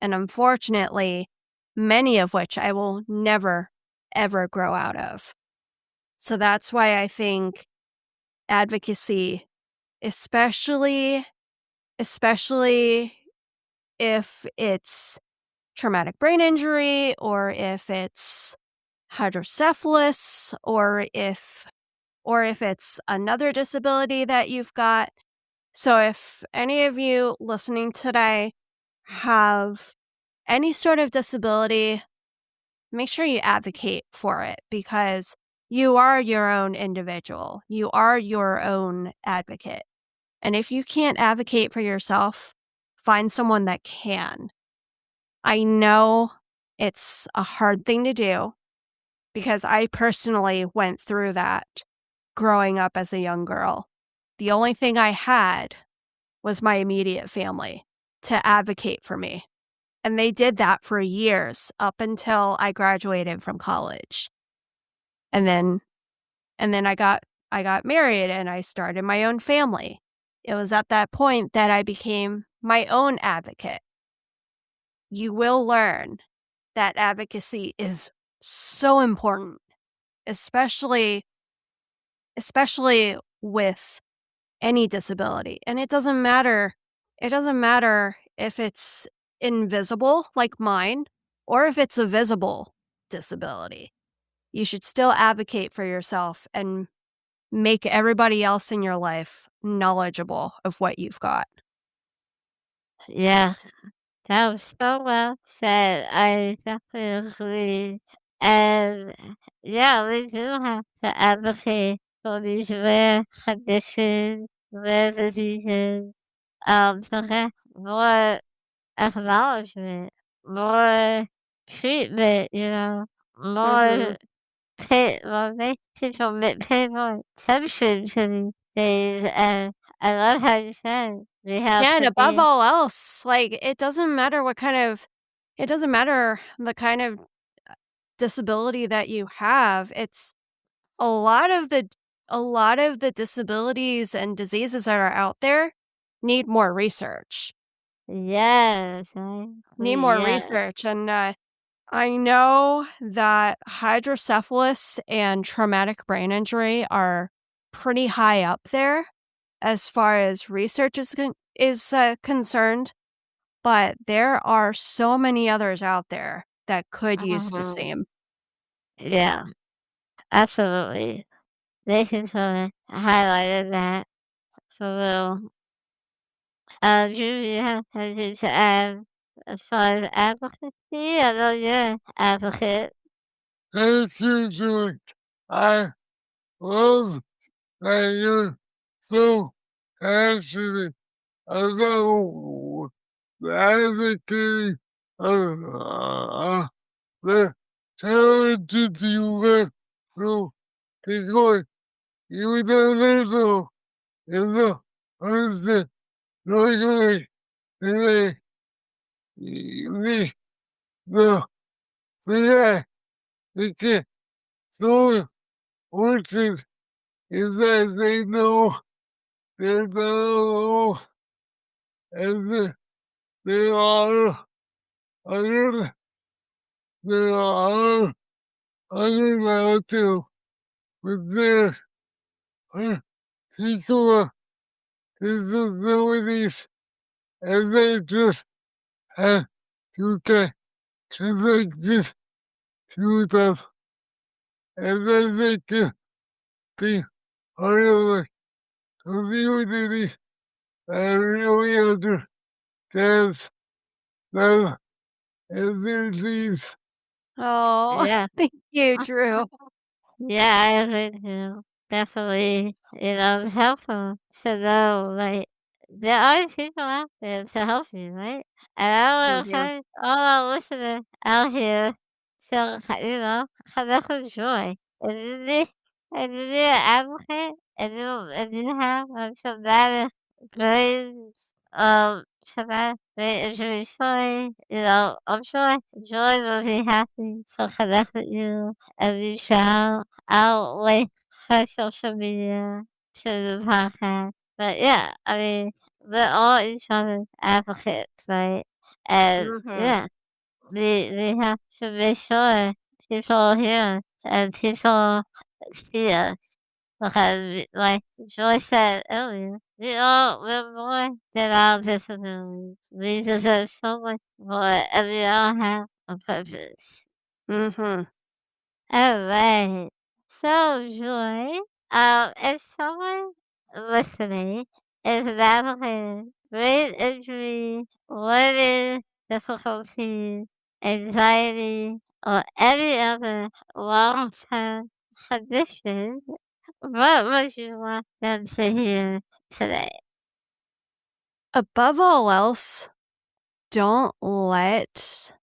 And unfortunately, many of which I will never, ever grow out of. So that's why I think advocacy, especially if it's traumatic brain injury or if it's hydrocephalus or if it's another disability that you've got. So if any of you listening today have any sort of disability, make sure you advocate for it because you are your own individual. You are your own advocate. And if you can't advocate for yourself, find someone that can. I know it's a hard thing to do because I personally went through that growing up as a young girl. The only thing I had was my immediate family to advocate for me. And they did that for years up until I graduated from college. And then I got married and I started my own family. It was at that point that I became my own advocate. You will learn that advocacy is so important, especially with any disability. And it doesn't matter if it's invisible like mine or if it's a visible disability. You should still advocate for yourself and make everybody else in your life knowledgeable of what you've got. yeah, that was so well said. I definitely agree. And yeah, we do have to advocate for these rare conditions, rare diseases, to get more acknowledgement, more treatment, Mm-hmm. more more make people pay more attention to these things. And I love how you said we have Yeah, and to above be. all else, like it doesn't matter the kind of disability that you have. It's a lot of a lot of the disabilities and diseases that are out there need more research. Yes, Need more yes. research. And I know that hydrocephalus and traumatic brain injury are pretty high up there as far as research is concerned, but there are so many others out there that could use the Mhm. same. Yeah, absolutely. Thank you for highlighting that for real. Do you have anything to add as far as advocacy? I know you're an advocate. Thank you, Joy. I love that you're so passionate about advocating the challenges you went through because you don't know if the person looking at the thing they get so fortunate is that they know they're not alone and that there are other there are other out there with their particular disabilities and they just have to get connected to them and then they can be part of the community that really understands them and their needs. Oh, Yeah. thank you, Drew. Yeah, I agree too. Definitely, it's helpful to know, like, there are people out there to help you, right? And I want to Mhm. encourage all our listeners out here to, connect with Joy. If you need an advocate, if you have a brain, traumatic brain injury story, I'm sure Joy will be happy to connect with you and reach out. I'll link her social media to the podcast. But yeah, I mean, we're all each other's advocates, right? And Mhm. yeah, we have to make sure people hear us and people see us. Because, like Joy said earlier, we're more than our disabilities. We deserve so much more, and we all have a purpose. Mhm. Alright. So, Joy, if someone listening is navigating brain injury, learning difficulties, anxiety, or any other long-term condition, what would you want them to hear today? Above all else, don't let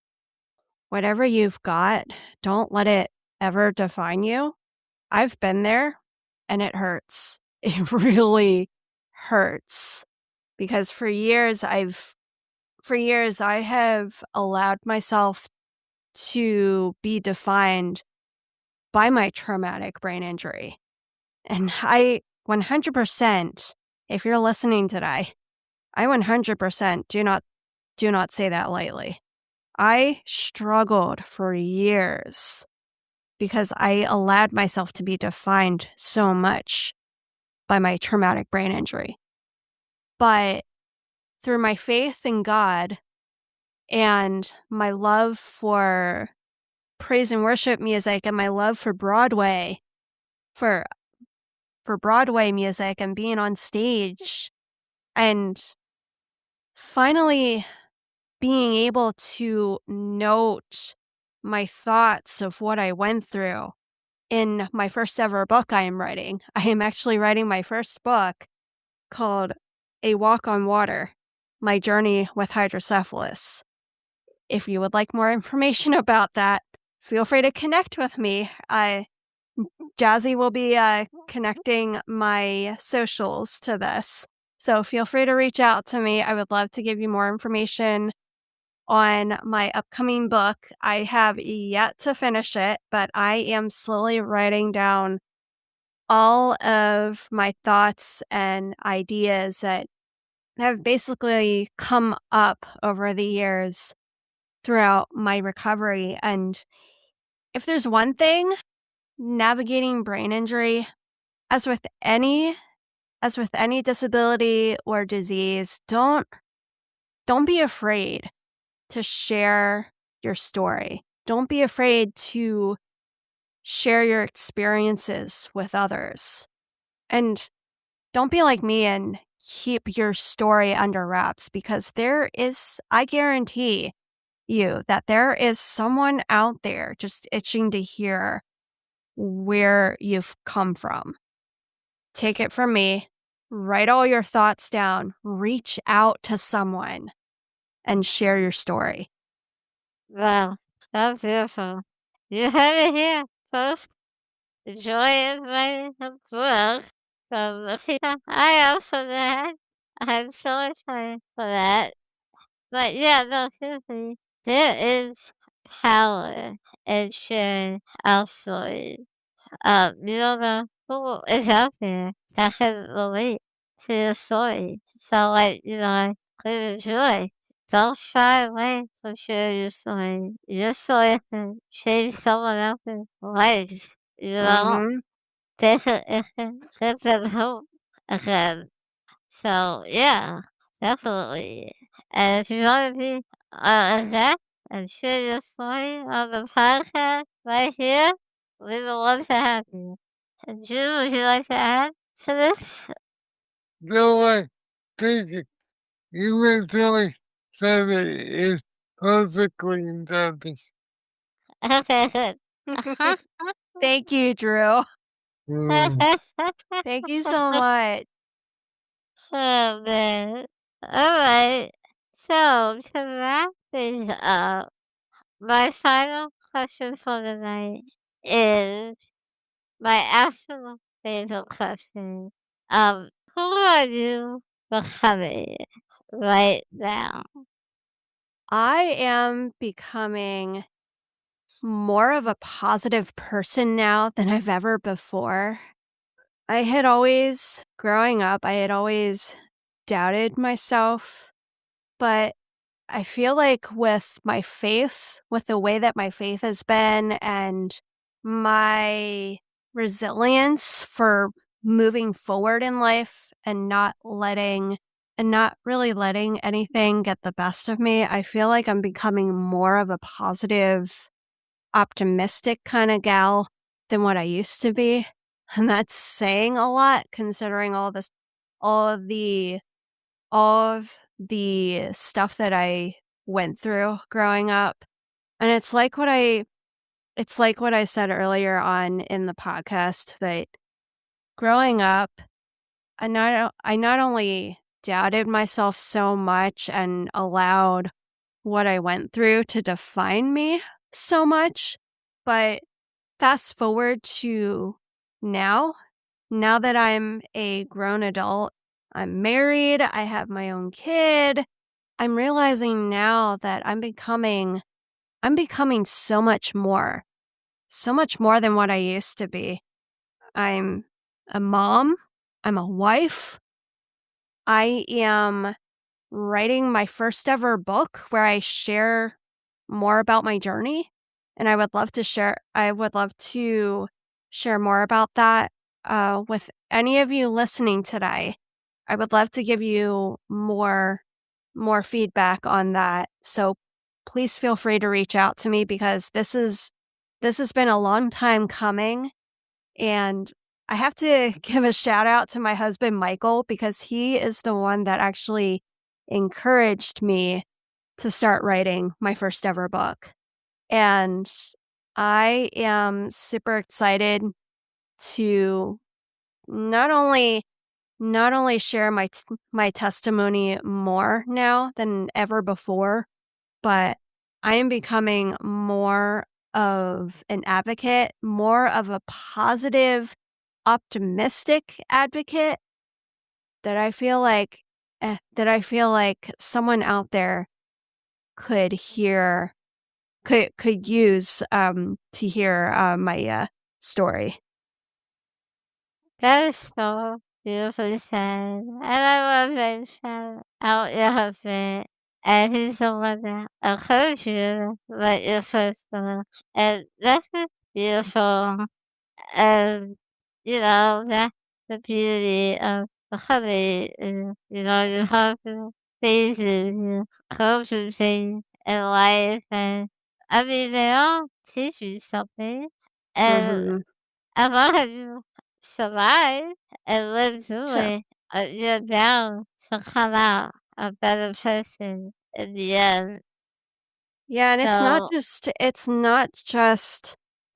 whatever you've got, don't let it ever define you. I've been there and it hurts. It really hurts because for years I have allowed myself to be defined by my traumatic brain injury. And I 100%, if you're listening today, I 100% do not say that lightly. I struggled for years because I allowed myself to be defined so much by my traumatic brain injury. But through my faith in God and my love for praise and worship music and my love for Broadway, for Broadway music and being on stage and finally being able to note my thoughts of what I went through in my first ever book I am writing. I am actually writing my first book called A Walk on Water, My Journey with Hydrocephalus. If you would like more information about that, feel free to connect with me. Jazzy will be connecting my socials to this. So feel free to reach out to me. I would love to give you more information on my upcoming book. I have yet to finish it, but I am slowly writing down all of my thoughts and ideas that have basically come up over the years throughout my recovery. And if there's one thing, navigating brain injury, as with any disability or disease, don't be afraid to share your story. Don't be afraid to share your experiences with others. And don't be like me and keep your story under wraps, because I guarantee you that there is someone out there just itching to hear where you've come from. Take it from me. Write all your thoughts down. Reach out to someone and share your story. Wow, that's beautiful. You have it here first. Joy invited him to work. So I also that. I'm so excited for that. But yeah, no, seriously, there is power in sharing our stories. You don't know who is out there that can relate to your story. So like, I could enjoy. Don't shy away from sharing your story. Your story can change someone else's life. You know, Mm-hmm. Give them hope again. So yeah, definitely. And if you want to be a guest and share your story on the podcast right here, we would love to have you. And Drew, would you like to add to this? No way. Thank you. You really said it perfectly in Japanese. Okay, good. Thank you, Drew. Mm. Thank you so much. Oh man. Alright. So to wrap things up, my final question for the night is my actual favorite question. Who are you becoming right now? I am becoming more of a positive person now than I've ever before. Growing up, I had always doubted myself, but I feel like with my faith, with the way that my faith has been and my resilience for moving forward in life and not really letting anything get the best of me, I feel like I'm becoming more of a positive, optimistic kind of gal than what I used to be. And that's saying a lot considering all of the stuff that I went through growing up. And it's like what I said earlier on in the podcast, that growing up, I not only doubted myself so much and allowed what I went through to define me so much, but fast forward to now, now that I'm a grown adult, I'm married, I have my own kid, I'm realizing now that I'm becoming so much more than what I used to be. I'm a mom, I'm a wife, I am writing my first ever book where I share more about my journey, and I would love to share more about that with any of you listening today. I would love to give you more feedback on that. So please feel free to reach out to me, because this has been a long time coming, and I have to give a shout out to my husband Michael, because he is the one that actually encouraged me to start writing my first ever book. And I am super excited to not only share my testimony more now than ever before, but I am becoming more of an advocate, more of a positive, optimistic advocate that I feel like someone out there could use to hear my story. That is so beautifully said. And I love that you shout out your husband. And he's the one that encouraged you to let your first go. And that's just beautiful. And, that's the beauty of becoming, you have to phases, come through things in life. And, I mean, they all teach you something. And Mhm. as long as you survive and live through True. it, you're bound to come out a better person in the end. Yeah, and So,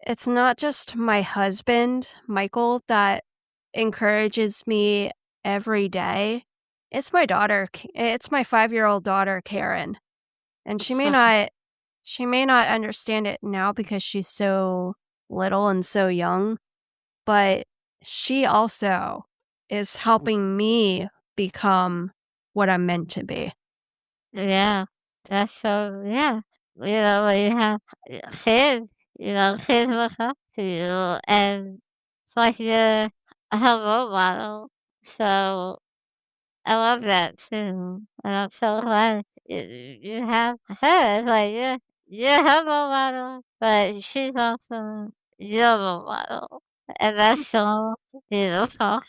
it's not just my husband, Michael, that encourages me every day. It's my daughter, it's my 5-year-old daughter, Karen. And she may not understand it now because she's so little and so young, but she also is helping me become what I'm meant to be. yeah, that's so, yeah. When you have kids, kids look up to you, and it's like you're a role model. So, I love that too, and I'm so glad you have her. It's like you're her role model, but she's also your role model, and that's so beautiful.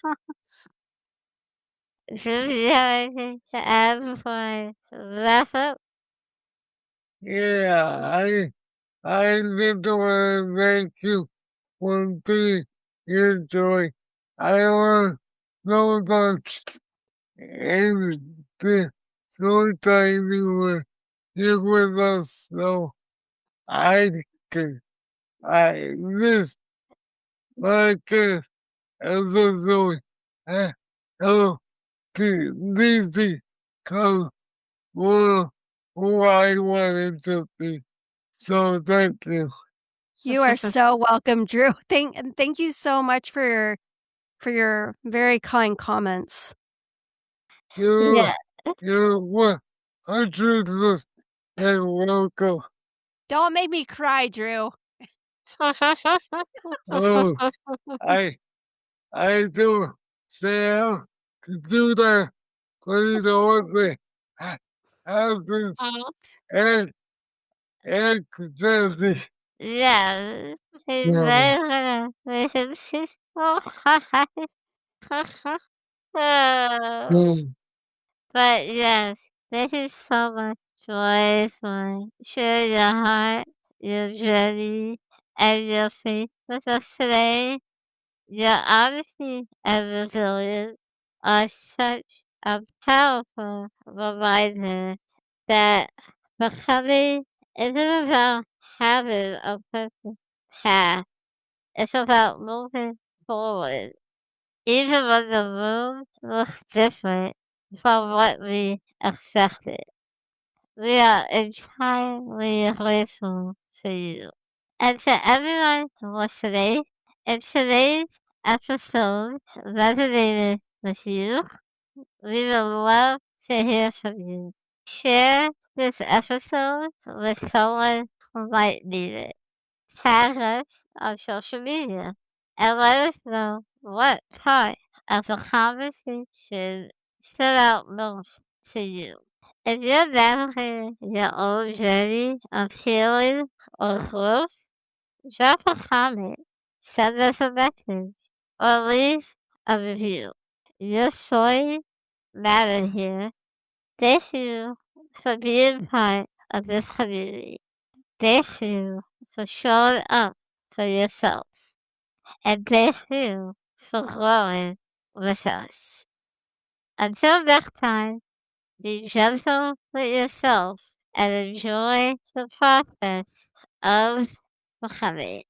Do you have anything to add before I wrap up? Yeah, I just want to thank you for being here, Joy. I want to know that it's been so time you were here with us, so I can, this podcast episode, uh, hello, this come for who I wanted to be. So thank you. You are so welcome, Drew. Thank you so much for your very kind comments. You, Yeah. you're 100% welcome. Don't make me cry, Drew. Oh, I, I do say how to do that. Please also husbands and Jazzy. Yeah, he's Yeah. very gonna make him peaceful. Mm. But yes, thank you so much, Joy, for sharing your heart, your journey, and your faith with us today. Your honesty and resilience are such a powerful reminder that becoming isn't about having a perfect path. It's about moving forward, even when the road looks different from what we expected. We are entirely grateful for you. And to everyone listening, if today's episode resonated with you, we would love to hear from you. Share this episode with someone who might need it. Tag us on social media and let us know what part of the conversation stood out most to you. If you're navigating your own journey of healing or growth, drop a comment, send us a message, or leave a review. Your story matters here. Thank you for being part of this community. Thank you for showing up for yourself. And thank you for growing with us. Until next time, be gentle with yourself and enjoy the process of becoming.